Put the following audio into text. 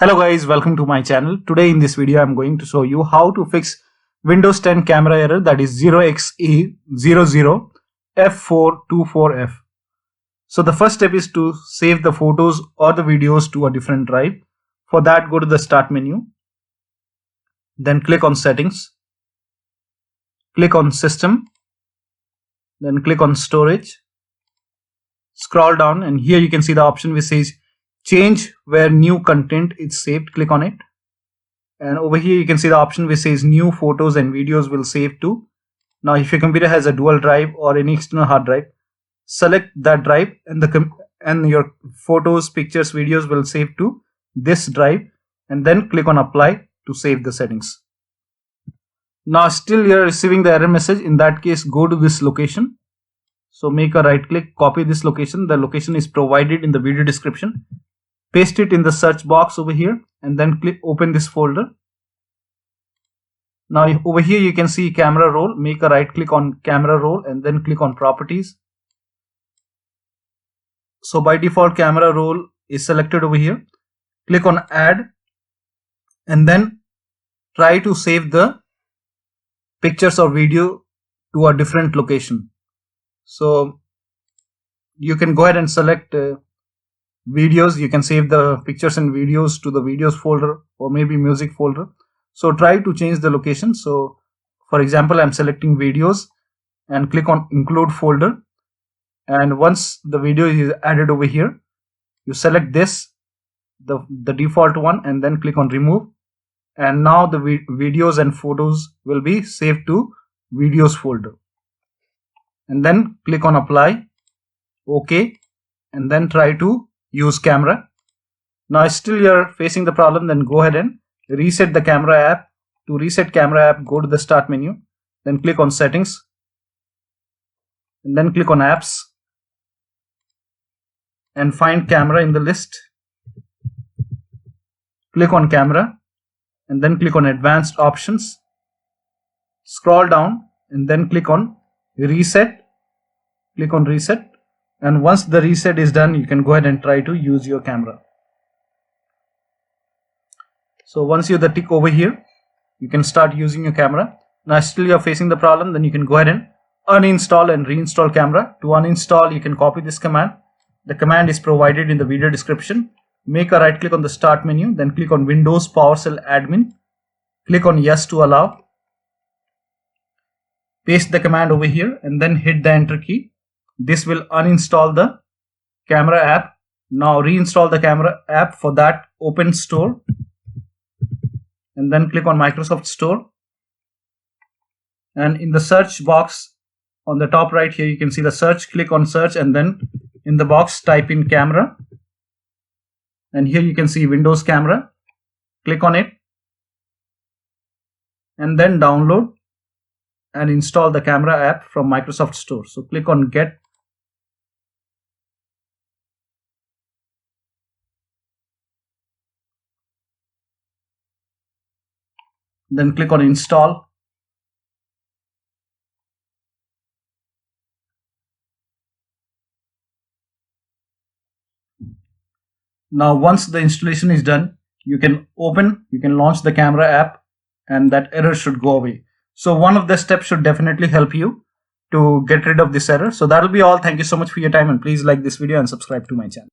Hello guys, welcome to my channel. Today in this video I'm going to show you how to fix Windows 10 camera error, that is 0xA00F424F. So the first step is to save the photos or the videos to a different drive. For that, go to the start menu, then click on settings, click on system, then click on storage, scroll down, and here you can see the option which says change where new content is saved. Click on it, and over here you can see the option which says new photos and videos will save to. Now if your computer has a dual drive or any external hard drive, select that drive and your photos, pictures, videos will save to this drive, and then click on apply to save the settings. Now still you are receiving the error message. In that case, go to this location. So make a right click, copy this location. The location is provided in the video description. Paste it in the search box over here, and then open this folder. Now over here you can see camera roll. Make a right click on camera roll and then click on properties. So by default camera roll is selected over here. Click on add, and then try to save the pictures or video to a different location. So you can go ahead and select videos. You can save the pictures and videos to the videos folder or maybe music folder. So try to change the location. So for example, I'm selecting videos and click on include folder. And once the video is added over here, you select this, the default one, and then click on remove. And now the videos and photos will be saved to videos folder. And then click on apply, OK, and then try to use camera. Now still you're facing the problem, then go ahead and reset the camera app. To reset camera app, go to the start menu, then click on settings, and then click on apps, and find camera in the list. Click on camera, and then click on advanced options. Scroll down, and then click on reset. Click on reset, and once the reset is done, you can go ahead and try to use your camera. So once you have the tick over here, you can start using your camera. Now still you are facing the problem, then you can go ahead and uninstall and reinstall camera. To uninstall, you can copy this command. The command is provided in the video description. Make a right click on the start menu, then click on Windows PowerShell admin. Click on yes to allow. Paste the command over here and then hit the enter key. This will uninstall the camera app. Now reinstall the camera app. For that, open Store and then click on Microsoft Store. And in the search box on the top right here, you can see the search. Click on search, and then in the box type in camera. And here you can see Windows camera. Click on it and then download and install the camera app from Microsoft Store. So click on get. Then click on install. Now once the installation is done, you can launch the camera app, and that error should go away. So one of the steps should definitely help you to get rid of this error. So that'll be all. Thank you so much for your time, and please like this video and subscribe to my channel.